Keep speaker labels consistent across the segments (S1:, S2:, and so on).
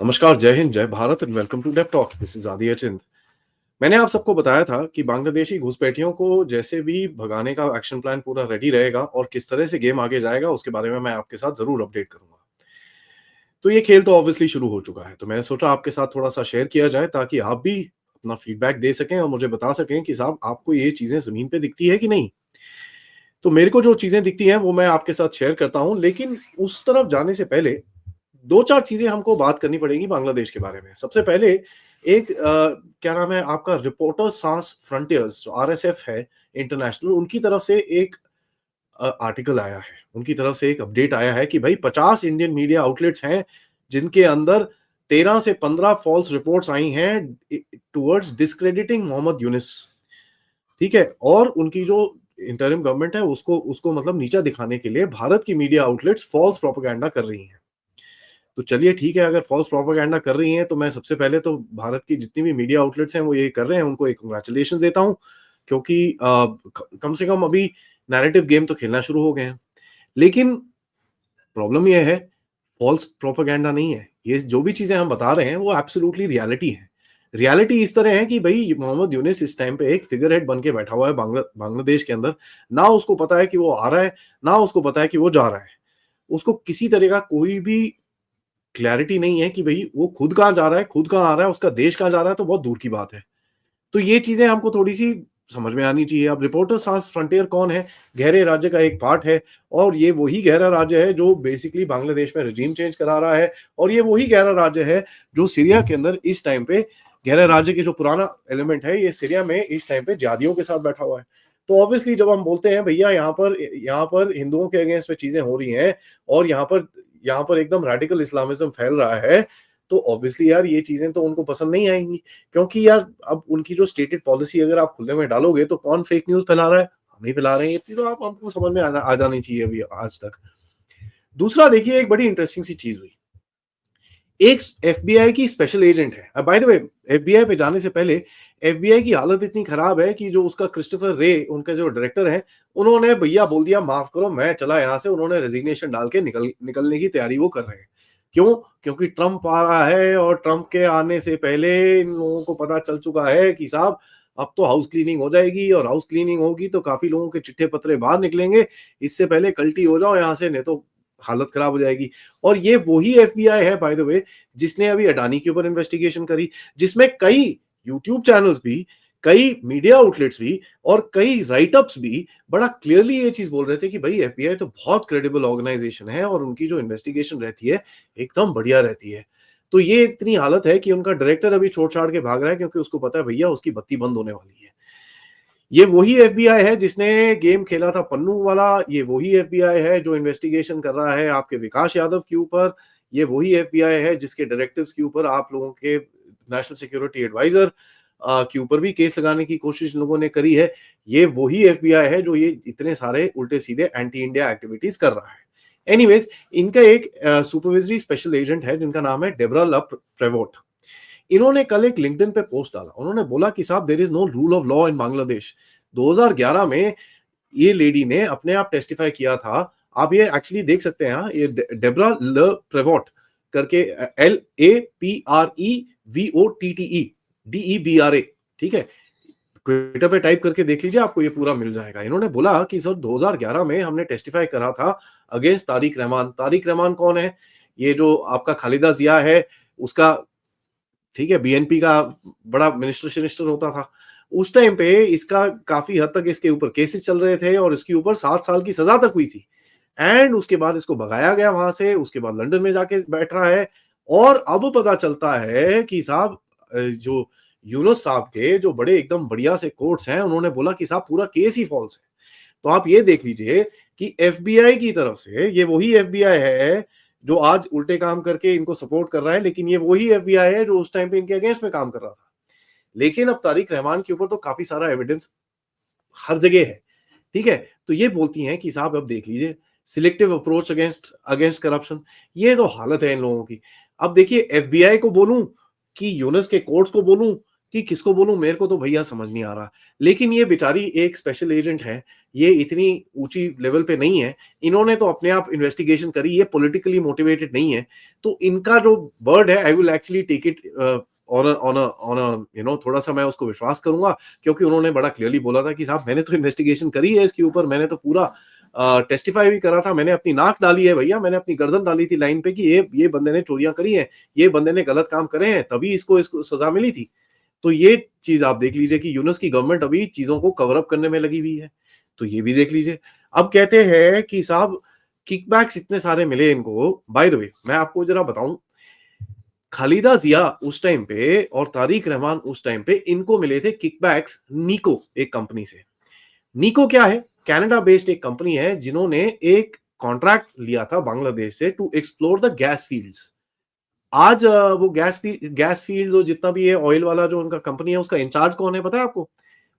S1: नमस्कार, जय हिंद, जय Bharat and welcome to deep talks. This is Aditya Chint. मैंने आप सबको बताया था कि बांग्लादेशी घुसपैठियों को जैसे भी भगाने का एक्शन प्लान पूरा रेडी रहेगा और किस तरह से गेम आगे जाएगा उसके बारे में मैं आपके साथ ज़रूर अपडेट करूँगा। तो ये खेल तो ऑब्वियसली शुरू हो चुका है, तो मैंने सोचा आपके साथ थोड़ा-सा शेयर किया जाए ताकि आप भी अपना फीडबैक दे सकें और मुझे बता सकें कि साहब आपको ये चीज़ें ज़मीन पे दिखती है कि नहीं? तो मेरे को जो चीज़ें दिखती हैं वो मैं आपके साथ शेयर करता हूँ, लेकिन उस तरफ जाने से पहले 2-4 चीज़ें हमको बात करनी पड़ेगी बांग्लादेश के बारे में। सबसे पहले एक क्या नाम है आपका रिपोर्टर्स सान्स फ्रंटियर्स जो आरएसएफ है इंटरनेशनल, उनकी तरफ से एक आर्टिकल आया है। उनकी तरफ से एक अपडेट आया है कि भई 50 इंडियन मीडिया आउटलेट्स हैं, जिनके अंदर 13 से 15 फ़ॉल्स रिपोर्ट्स आई हैं टुवर्ड्स डिस्क्रेडिटिंग मोहम्मद यूनिस। ठीक है? और उनकी जो इंटरिम गवर्नमेंट है उसको उसको मतलब नीचा दिखाने के लिए भारत की मीडिया आउटलेट्स फ़ॉल्स प्रोपेगेंडा कर रही हैं। तो चलिए ठीक है, अगर फ़ॉल्स प्रोपेगेंडा कर रही हैं, तो मैं सबसे पहले तो भारत की जितनी भी मीडिया आउटलेट्स हैं, वो ये कर रहे हैं, उनको एक कांग्रेचुलेशंस देता हूँ, क्योंकि क कम से कम अभी नैरेटिव गेम तो खेलना शुरू हो गए हैं। लेकिन प्रॉब्लम ये है, फ़ॉल्स प्रोपेगेंडा नहीं है। ये जो भी चीज़ें हम बता रहे हैं, वो एब्सोल्यूटली रियलिटी है। रियलिटी इस तरह है कि भई मोहम्मद यूनिस इस टाइम पे एक फिगर हेड बन के बैठा हुआ है बांग्लादेश के अंदर। ना उसको पता है कि वो आ रहा है, ना उसको पता है कि वो जा रहा है। उसको किसी तरह का कोई भी क्लैरिटी नहीं है कि भई वो खुद कहाँ जा रहा है, खुद कहाँ आ रहा है, उसका देश कहाँ जा रहा है, तो बहुत दूर की बात है। तो ये चीज़ें हमको थोड़ी-सी समझ में आनी चाहिए। अब रिपोर्टर्स sans फ्रंटियर कौन है? गहरे राज्य का एक पार्ट है और ये वही गहरा राज्य है जो बेसिकली बांग्लादेश में रेजिम चेंज करा रहा है और ये वही गहरा राज्य है जो सीरिया के अंदर इस टाइम पे गहरे राज्य के जो पुराना एलिमेंट है, ये सीरिया में इस टाइम पे जिहादियों के साथ बैठा हुआ है। तो ऑब्वियसली जब हम बोलते हैं भैया यहाँ पर हिंदुओं के अगेंस्ट में चीज़ें हो रही हैं और यहाँ पर एकदम रेडिकल इस्लामिज़्म फैल रहा है, तो ऑब्वियसली यार ये चीज़ें तो उनको पसंद नहीं आएँगी। क्योंकि यार अब उनकी जो स्टेटेड पॉलिसी अगर आप खुले में डालोगे तो कौन फेक न्यूज़ फैला रहा है? हम ही फैला रहे हैं। इतनी तो आप हमको समझ में आ जानी चाहिए अभी आज तक। दूसरा देखिए एक बड़ी इंटरेस्टिंग सी चीज़ हुई। एक एफबीआई की स्पेशल एजेंट है। बाय द वे एफबीआई पे जाने से पहले एफबीआई की हालत इतनी खराब है कि जो उसका क्रिस्टोफर रे उनके जो डायरेक्टर हैं, उन्होंने भैया बोल दिया माफ करो मैं चला यहाँ से। उन्होंने रेजिग्नेशन डाल के निकलने की तैयारी वो कर रहे हैं। क्यों? क्योंकि ट्रम्प आ रहा है और ट्रम्प के आने से पहले इन लोगों को पता चल चुका है कि साहब अब तो हाउस क्लीनिंग हो जाएगी और हाउस क्लीनिंग होगी तो काफ़ी लोगों के चिट्ठे पत्रे बाहर निकलेंगे। इससे पहले कल्टी हो जाओ यहाँ से नहीं तो हालत खराब हो जाएगी। और ये वही एफबीआई है बाय द वे जिसने अभी अडानी के ऊपर इन्वेस्टिगेशन करी, जिसमें कई यूट्यूब चैनल्स भी, कई मीडिया आउटलेट्स भी और कई राइटअप्स भी बड़ा क्लियरली ये चीज़ बोल रहे थे कि भई एफबीआई तो बहुत क्रेडिबल ऑर्गनाइजेशन है और उनकी जो इन्वेस्टिगेशन रहती है, एकदम बढ़िया रहती है। तो ये इतनी हालत है कि उनका डायरेक्टर अभी छोड़-छाड़ के भाग रहा है क्योंकि उसको पता है भैया उसकी बत्ती बंद होने वाली है। ये वही एफबीआई है जिसने गेम खेला था पन्नू वाला, ये वही एफबीआई है जो इन्वेस्टिगेशन कर रहा है आपके विकास यादव के ऊपर, ये वही एफबीआई है जिसके डायरेक्टिव्स के ऊपर आप लोगों के नेशनल सिक्योरिटी एडवाइजर के ऊपर भी केस लगाने की कोशिश इन लोगों ने करी है। ये वही एफबीआई है जो ये इतने सारे उल्टे-सीधे एंटी इंडिया एक्टिविटीज़ कर रहा है। एनीवेज़ इनका एक सुपरवाइजरी स्पेशल एजेंट है जिनका नाम है डेब्रा ला प्रेवोट। इन्होंने कल एक लिंक्डइन पे पोस्ट डाला। उन्होंने बोला कि साहब there is no rule of law in Bangladesh. 2011 में ये लेडी ने अपने आप टेस्टिफाई किया था। आप ये एक्चुअली देख सकते हैं ये डेब्रा ल प्रेवोट करके LAPREVOTTE DEBRA ठीक है? ट्विटर पे टाइप करके देख लीजिए आपको ये पूरा मिल जाएगा। इन्होंने बोला कि सर 2011 में हमने टेस्टिफाई करा था अगेंस्ट तारिक रहमान। तारिक रहमान कौन है? ये जो आपका खालिदा ज़िया है उसका ठीक है, बीएनपी का बड़ा मिनिस्टर-शिनिस्टर होता था। उस टाइम पे इसका काफ़ी हद तक इसके ऊपर केसेस चल रहे थे और इसके ऊपर 7 साल की सज़ा तक हुई थी। एंड उसके बाद इसको भगाया गया वहाँ से, उसके बाद लंदन में जाके बैठ रहा है और अब पता चलता है कि साहब जो यूनुस साहब के जो बड़े एकदम बढ़िया से कोट्स हैं, उन्होंने बोला कि साहब पूरा केस ही फ़ॉल्स है। तो आप ये देख लीजिए कि एफबीआई की तरफ से ये वही एफबीआई है जो आज उल्टे काम करके इनको सपोर्ट कर रहा है, लेकिन ये वही एफबीआई है जो उस टाइम पे इनके अगेंस्ट में काम कर रहा था। लेकिन अब तारिक रहमान के ऊपर तो काफ़ी सारा एविडेंस हर जगह है, ठीक है? तो ये बोलती हैं कि साहब अब देख लीजिए selective approach against against corruption, ये तो हालत है इन लोगों की। अब देखिए एफबीआई को बोलूँ कि यूनुस के कोर्ट्स को बोलूँ कि किसको बोलूँ मेरे को तो भैया समझ नहीं आ रहा। लेकिन ये बेचारी एक स्पेशल एजेंट है, ये इतनी ऊँची लेवल पे नहीं है। इन्होंने तो अपने आप इन्वेस्टिगेशन करी, ये पॉलिटिकली मोटिवेटेड नहीं है। तो इनका जो वर्ड है I will actually take it थोड़ा-सा मैं उसको विश्वास करूँगा, क्योंकि उन्होंने बड़ा क्लियरली बोला था कि साहब मैंने तो इन्वेस्टिगेशन करी है इसके ऊपर, मैंने तो पूरा टेस्टिफाई भी करा था, मैंने अपनी नाक डाली है भैया, मैंने अपनी गर्दन डाली थी लाइन पे कि ये बंदे ने चोरियाँ करी हैं, ये बंदे ने गलत काम करे हैं, तभी इसको इसको सज़ा मिली थी। तो ये चीज़ आप देख लीजिए कि यूनुस की गवर्नमेंट अभी चीज़ों को कवर अप करने में लगी हुई है। तो ये भी देख लीजिए। अब कहते हैं कि साहब किकबैक्स इतने सारे मिले इनको। बाय द वे मैं आपको ज़रा बताऊँ, खालिदा ज़िया उस टाइम पे और तारिक रहमान उस टाइम पे इनको मिले थे किकबैक्स नीको एक कंपनी से। नीको क्या है? कनाडा बेस्ड एक कंपनी है जिन्होंने एक कॉन्ट्रैक्ट लिया था बांग्लादेश से to explore the gas fields. आज वो गैस फील्ड जो जितना भी है ऑयल वाला जो उनका कंपनी है उसका इंचार्ज कौन है पता है आपको?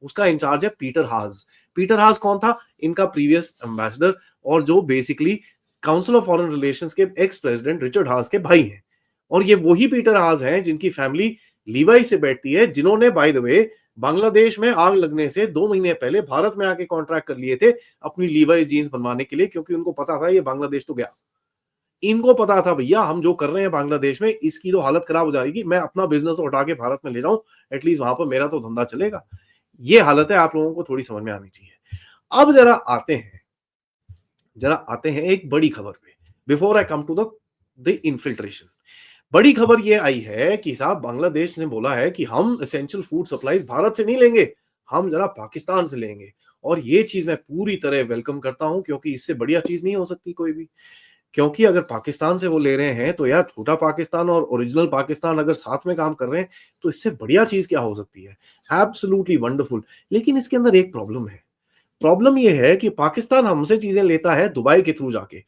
S1: उसका इंचार्ज है पीटर हास। पीटर हास कौन था? इनका प्रीवियस एम्बेसडर और जो basically council of foreign relations के एक्स प्रेसिडेंट रिचर्ड हास के भाई हैं। और ये वही पीटर हास हैं जिनकी फैमिली लीवाई से बैठती है, जिन्होंने बाय द वे बांग्लादेश में आग लगने से 2 महीने पहले भारत में आके कॉन्ट्रैक्ट कर लिए थे अपनी लीवाई जीन्स बनवाने के लिए, क्योंकि उनको पता था ये बांग्लादेश तो गया। इनको पता था भैया हम जो कर रहे हैं बांग्लादेश में इसकी तो हालत खराब हो जाएगी, मैं अपना बिजनेस उठा के भारत में ले रहा हूँ, एटलीस्ट वहां पर मेरा तो धंधा चलेगा। ये हालत है, आप लोगों को थोड़ी समझ में आनी चाहिए। अब जरा आते हैं एक बड़ी खबर पे, before I come to the infiltration. बड़ी खबर ये आई है कि साहब बांग्लादेश ने बोला है कि हम एसेंशियल फूड सप्लाईज भारत से नहीं लेंगे, हम जरा पाकिस्तान से लेंगे। और ये चीज मैं पूरी तरह वेलकम करता हूं, क्योंकि इससे बढ़िया चीज नहीं हो सकती कोई भी। क्योंकि अगर पाकिस्तान से वो ले रहे हैं तो यार छोटा पाकिस्तान और ओरिजिनल पाकिस्तान अगर साथ में काम कर रहे हैं तो इससे बढ़िया चीज क्या हो सकती है। Absolutely wonderful. लेकिन इसके अंदर एक प्रॉब्लम है। प्रॉब्लम ये है कि पाकिस्तान हमसे चीजें लेता है दुबई के थ्रू जाके।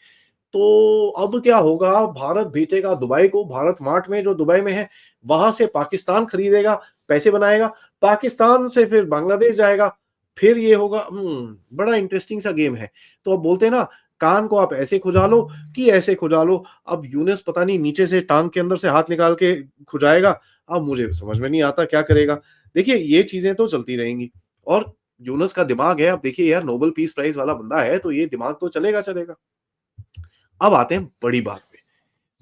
S1: तो अब क्या होगा, भारत भेजेगा दुबई को, भारत मार्ट में जो दुबई में है वहां से पाकिस्तान खरीदेगा, पैसे बनाएगा, पाकिस्तान से फिर बांग्लादेश जाएगा, फिर ये होगा। बड़ा इंटरेस्टिंग सा गेम है। तो अब बोलते हैं ना, कान को आप ऐसे खुजा लो कि ऐसे खुजा लो। अब यूनुस पता नहीं नीचे से टांग के अंदर से हाथ निकाल के खुजाएगा। अब मुझे समझ में नहीं आता क्या करेगा। देखिए ये चीजें तो चलती रहेंगी। और यूनुस का दिमाग है, अब देखिए यार नोबेल पीस प्राइज वाला बंदा है तो ये दिमाग तो चलेगा चलेगा। अब आते हैं बड़ी बात पे।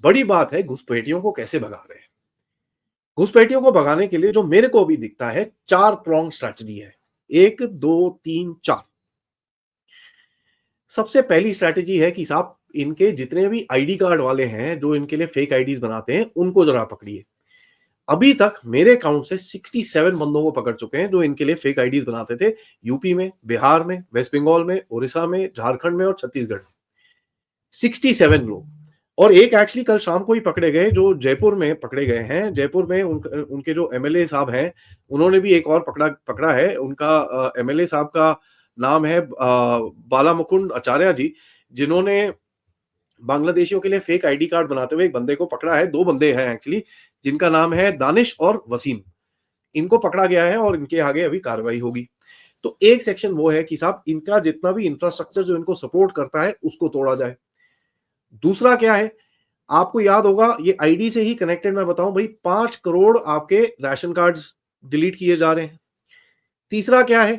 S1: बड़ी बात है घुसपैठियों को कैसे भगा रहे हैं। घुसपैठियों को भगाने के लिए जो मेरे को अभी दिखता है 4 प्रॉन्ग स्ट्रैटेजी है। 1 2 3 4। सबसे पहली स्ट्रैटेजी है कि साहब इनके जितने भी आईडी कार्ड वाले हैं जो इनके लिए फेक आईडीज बनाते हैं उनको जरा पकड़िए। अभी तक मेरे अकाउंट से 67 बंदों को पकड़ चुके हैं जो इनके लिए फेक आईडीज बनाते थे। यूपी में, बिहार में, वेस्ट बंगाल में, उड़ीसा में, झारखंड में और छत्तीसगढ़ में। 67 लोग। और एक एक्चुअली कल शाम को ही पकड़े गए जो जयपुर में पकड़े गए हैं। जयपुर में उनके जो एमएलए साहब हैं उन्होंने भी एक और पकड़ा है। उनका एमएलए साहब का नाम है बाला मुकुंद आचार्य जी, जिन्होंने बांग्लादेशियों के लिए फेक आईडी कार्ड बनाते हुए एक बंदे को पकड़ा है। 2 बंदे हैं एक्चुअली, जिनका नाम है दानिश और वसीम। इनको पकड़ा गया है और इनके आगे अभी कार्रवाई होगी। तो एक सेक्शन वो है कि साहब इनका जितना भी इंफ्रास्ट्रक्चर जो इनको सपोर्ट करता है उसको तोड़ा जाए। दूसरा क्या है, आपको याद होगा ये आईडी से ही कनेक्टेड मैं बताऊं भाई 5 करोड़ आपके राशन कार्ड्स डिलीट किए जा रहे हैं। तीसरा क्या है,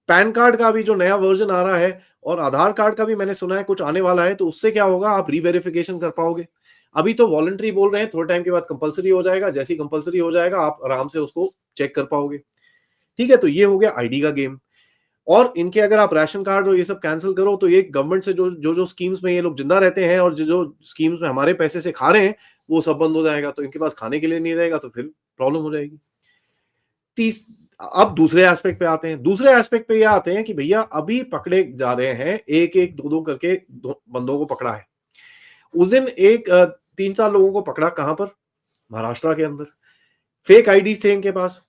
S1: पैन कार्ड का भी जो नया वर्जन आ रहा है और आधार कार्ड का भी मैंने सुना है कुछ आने वाला है, तो उससे क्या होगा आप रीवेरिफिकेशन कर पाओगे। अभी तो वॉलंटरी बोल रहे हैं, थोड़े टाइम के बाद कंपलसरी हो जाएगा। जैसे ही कंपलसरी हो जाएगा आप आराम से उसको चेक कर पाओगे। ठीक है, तो ये हो गया आईडी का गेम। और इनके अगर आप राशन कार्ड और ये सब कैंसिल करो तो ये गवर्नमेंट से जो स्कीम्स में ये लोग जिंदा रहते हैं और जो स्कीम्स में हमारे पैसे से खा रहे हैं वो सब बंद हो जाएगा। तो इनके पास खाने के लिए नहीं रहेगा तो फिर प्रॉब्लम हो जाएगी। तीस अब दूसरे एस्पेक्ट पे आते हैं। दूसरे एस्पेक्ट पे ये आते हैं कि भैया अभी पकड़े जा रहे हैं, एक एक दो दो करके बंदों को पकड़ा है। उस दिन एक 3-4 लोगों को पकड़ा, कहां पर? महाराष्ट्र के अंदर। फेक आईडीज थे इनके पास,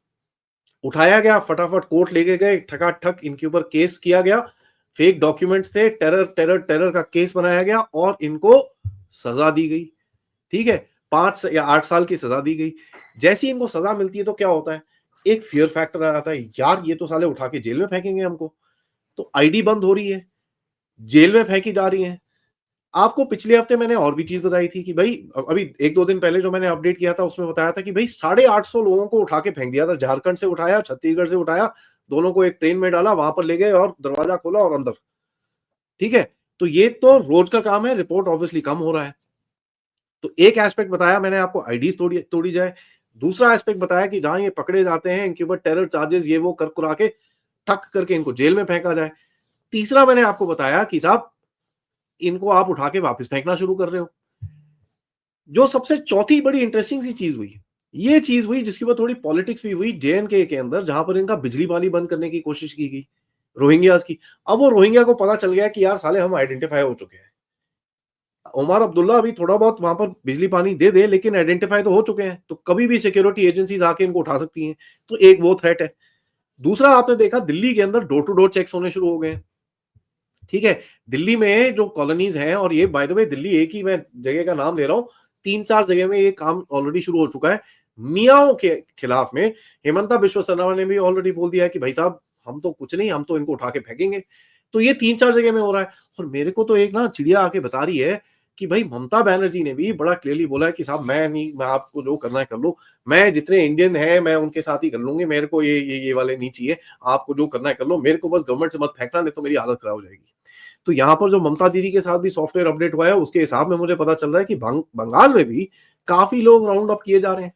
S1: उठाया गया, फटाफट कोर्ट लेके गए, ठकाठक इनके ऊपर केस किया गया। फेक डॉक्यूमेंट्स थे, टेरर टेरर टेरर का केस बनाया गया और इनको सजा दी गई। ठीक है, 5 या 8 साल की सजा दी गई। जैसी इनको सजा मिलती है तो क्या होता है, एक फियर फैक्टर आ जाता है, यार ये तो साले उठा के जेल में फेंकेंगे हमको। तो आईडी बंद हो रही है, जेल में फेंकी जा रही है। आपको पिछले हफ्ते मैंने और भी चीज बताई थी कि भाई अभी 1-2 दिन पहले जो मैंने अपडेट किया था उसमें बताया था कि भाई 850 लोगों को उठा के फेंक दिया था। झारखंड से उठाया, छत्तीसगढ़ से उठाया, दोनों को एक ट्रेन में डाला, वहां पर ले गए और दरवाजा खोला और अंदर। ठीक है, तो ये तो रोज का काम है, रिपोर्ट ऑब्वियसली कम हो रहा है। तो एक एस्पेक्ट बताया मैंने आपको, आईडीज तोड़ी जाए। दूसरा एस्पेक्ट बताया कि जहां ये पकड़े जाते हैं, इनके ऊपर टेरर चार्जेस ये वो कर कुरा के ठक करके इनको जेल में फेंका जाए। तीसरा मैंने आपको बताया कि साहब इनको आप उठा के वापस फेंकना शुरू कर रहे हो। जो सबसे चौथी बड़ी इंटरेस्टिंग सी चीज हुई, ये चीज हुई जिसके ऊपर थोड़ी पॉलिटिक्स भी हुई जेएनके के अंदर, जहां पर इनका बिजली पानी बंद करने की कोशिश की गई रोहिंग्यास की। अब वो रोहिंग्या को पता चल गया कि यार साले हम आइडेंटिफाई हो चुके हैं। उमर अब्दुल्ला अभी थोड़ा बहुत वहां पर बिजली पानी दे दे, लेकिन आइडेंटिफाई तो हो चुके हैं, तो कभी भी सिक्योरिटी एजेंसीज आके इनको उठा सकती हैं। तो एक वो थ्रेट है। दूसरा आपने देखा दिल्ली के अंदर डोर टू डोर चेक्स होने शुरू हो गए हैं। ठीक है, दिल्ली में जो कॉलोनीज हैं, और ये बाय द वे दिल्ली एक ही मैं जगह का नाम ले रहा हूं, 3-4 जगह में ये काम ऑलरेडी शुरू हो चुका है। मियाओं के खिलाफ में हेमंता बिश्व शर्मा ने भी ऑलरेडी बोल दिया है कि भाई साहब हम तो कुछ नहीं, हम तो इनको उठा के फेंकेंगे। तो ये 3-4 जगह में हो रहा है। और मेरे को तो एक ना चिड़िया आके बता रही है कि भाई ममता बनर्जी ने भी बड़ा क्लियरली बोला है कि साहब मैं नहीं, मैं आपको जो करना है कर लो, मैं जितने इंडियन है मैं उनके साथ ही कर लूंगी, मेरे को ये वाले नहीं चाहिए, आपको जो करना है कर लो, मेरे को बस गवर्नमेंट से मत फेंकना, नहीं तो मेरी हालत खराब हो जाएगी। तो यहाँ पर जो ममता दीदी के साथ भी सॉफ्टवेयर अपडेट हुआ है, उसके हिसाब में मुझे पता चल रहा है कि बंगाल में भी काफी लोग राउंड अप किए जा रहे हैं।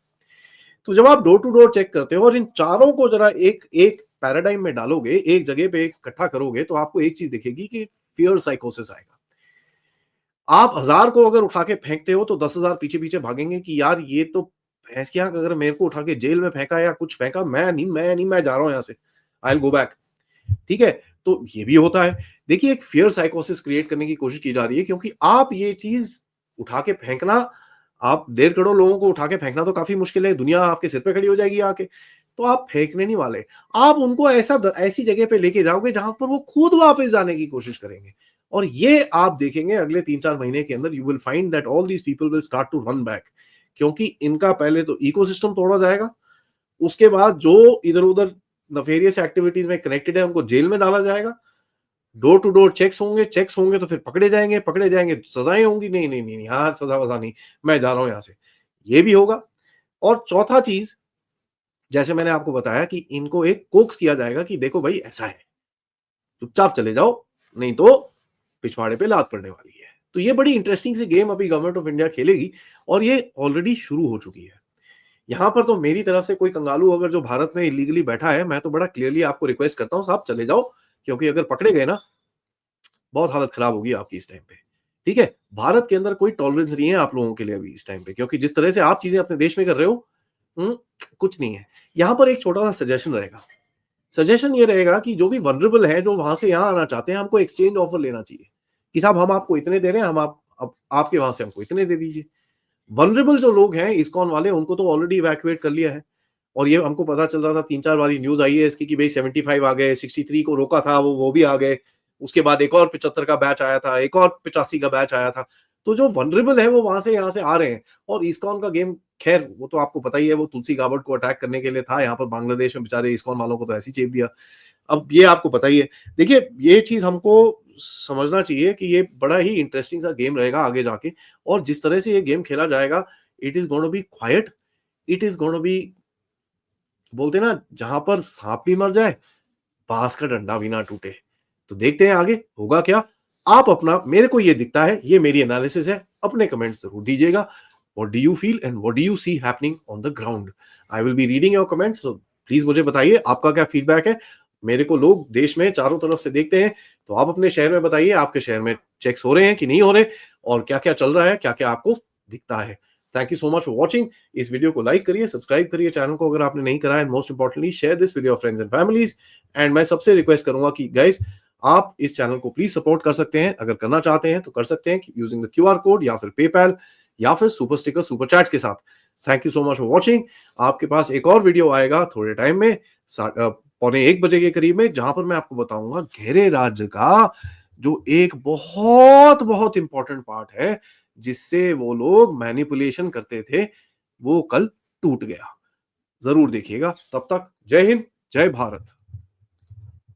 S1: तो जब आप डोर टू डोर चेक करते हो और इन चारों को जरा एक एक पैराडाइम में डालोगे, एक जगह पे इकट्ठा करोगे, तो आपको एक चीज दिखेगी कि फियर साइकोसिस आएगा। आप 1000 को अगर उठा के फेंकते हो तो 10,000 पीछे पीछे भागेंगे कि यार ये तो भैंस की आंख, अगर मेरे को उठा के जेल में फेंका या कुछ फेंका, मैं जा रहा हूं यहां से, आई विल गो बैक। ठीक है, तो ये भी होता है। देखिए एक फियर साइकोसिस क्रिएट करने की कोशिश की जा रही है, क्योंकि आप ये चीज उठा के फेंकना, आप 1.5 करोड़ लोगों को उठा के फेंकना तो काफी मुश्किल है, दुनिया आपके सिर पे खड़ी हो जाएगी आके। तो आप फेंकने नहीं वाले, आप उनको ऐसी जगह पे लेके जाओगे जहां पर वो खुद वापस जाने की कोशिश करेंगे। और ये आप देखेंगे अगले 3-4 महीने के अंदर, you will find that all these people will start to run back. क्योंकि इनका पहले तो इकोसिस्टम तोड़ा जाएगा, उसके बाद जो इधर उधर नफेरियस एक्टिविटीज में कनेक्टेड है उनको जेल में डाला जाएगा, डोर टू डोर चेक्स होंगे तो फिर पकड़े जाएंगे, सजाएं होंगी, नहीं नहीं नहीं, हाँ सजा वजा नहीं, मैं जा रहा हूं यहां से, ये भी होगा। और चौथा चीज, जैसे मैंने आपको बताया कि इनको एक कोक्स किया जाएगा कि देखो भाई ऐसा है, चुपचाप चले जाओ, नहीं तो पिछवाड़े पे लात पड़ने वाली है। तो ये बड़ी इंटरेस्टिंग सी गेम अभी गवर्नमेंट ऑफ इंडिया खेलेगी, और ये ऑलरेडी शुरू हो चुकी है। यहाँ पर तो मेरी तरफ से कोई कंगालू अगर जो भारत में इलीगली बैठा है, मैं तो बड़ा क्लियरली आपको रिक्वेस्ट करता हूँ, साहब चले जाओ, क्योंकि अगर पकड़े गए ना, बहुत हालत खराब होगी आपकी इस टाइम पे। ठीक है, भारत के अंदर कोई टॉलरेंस नहीं है आप लोगों के लिए अभी इस टाइम पे, क्योंकि जिस तरह से आप चीजें अपने देश में कर रहे हो, हम्म, कुछ नहीं है। यहाँ पर एक छोटा सा सजेशन रहेगा, सजेशन ये रहेगा कि जो भी वनरेबल है, जो वहां से यहाँ आना चाहते हैं, हमको एक्सचेंज ऑफर लेना चाहिए कि साहब हम आपको इतने दे रहे हैं, हम आपके वहां से हमको इतने दे दीजिए। वनरेबल जो लोग हैं इस्कॉन वाले, उनको तो ऑलरेडी इवैक्यूएट कर लिया है। और ये हमको पता चल रहा था, 3-4 बारी न्यूज आई है इसकी कि भाई 75 आ गए, 63 को रोका था वो भी आ गए। उसके बाद एक और 75 का बैच आया था, एक और 85 का बैच आया था। तो जो वनरेबल है वो वहां से यहाँ से आ रहे हैं। और इस्कॉन का गेम, खैर वो तो आपको पता ही है, वो तुलसी गाबर्ट को अटैक करने के लिए था, यहाँ पर बांग्लादेश में बेचारे इस्कॉन वालों को तो ऐसे ही चेप दिया। अब ये आपको पता ही है। देखिए ये चीज हमको समझना चाहिए कि ये बड़ा ही इंटरेस्टिंग सा गेम रहेगा आगे जाके। और जिस तरह से ये गेम खेला जाएगा, it is gonna be quite, it is gonna be, बोलते ना जहां पर सांप भी मर जाए, बांस का डंडा भी ना टूटे। तो देखते हैं आगे होगा क्या। आप अपना, मेरे को ये दिखता है, ये मेरी एनालिसिस है, अपने कमेंट्स जरूर दीजिएगा। What do you feel and what do you see happening on the ground? I will be reading your comments, so please मुझे बताइए आपका क्या फीडबैक है। मेरे को लोग देश में चारों तरफ से देखते हैं, तो आप अपने शहर में बताइए, आपके शहर में चेक्स हो रहे हैं कि नहीं हो रहे, और क्या क्या चल रहा है, क्या क्या आपको दिखता है। Thank you so much for watching. इस वीडियो को लाइक करिए, सब्सक्राइब करिए चैनल को अगर आपने नहीं करा है, and most importantly share this with your friends and families. And मैं सबसे रिक्वेस्ट करूंगा कि गाइस, आप इस चैनल को प्लीज सपोर्ट कर सकते हैं, अगर करना चाहते हैं तो कर सकते हैं यूजिंग द क्यूआर कोड, या फिर पेपैल, या फिर सुपर स्टिकर सुपर चैट्स के साथ। Thank you so much for watching. आपके पास एक और वीडियो आएगा थोड़े टाइम में, 1:45 के करीब में, जहां पर मैं आपको बताऊंगा घेरे राज्य का जो एक बहुत बहुत इंपॉर्टेंट पार्ट है, जिससे वो लोग मैनिपुलेशन करते थे, वो कल टूट गया। जरूर देखिएगा। तब तक जय हिंद, जय भारत।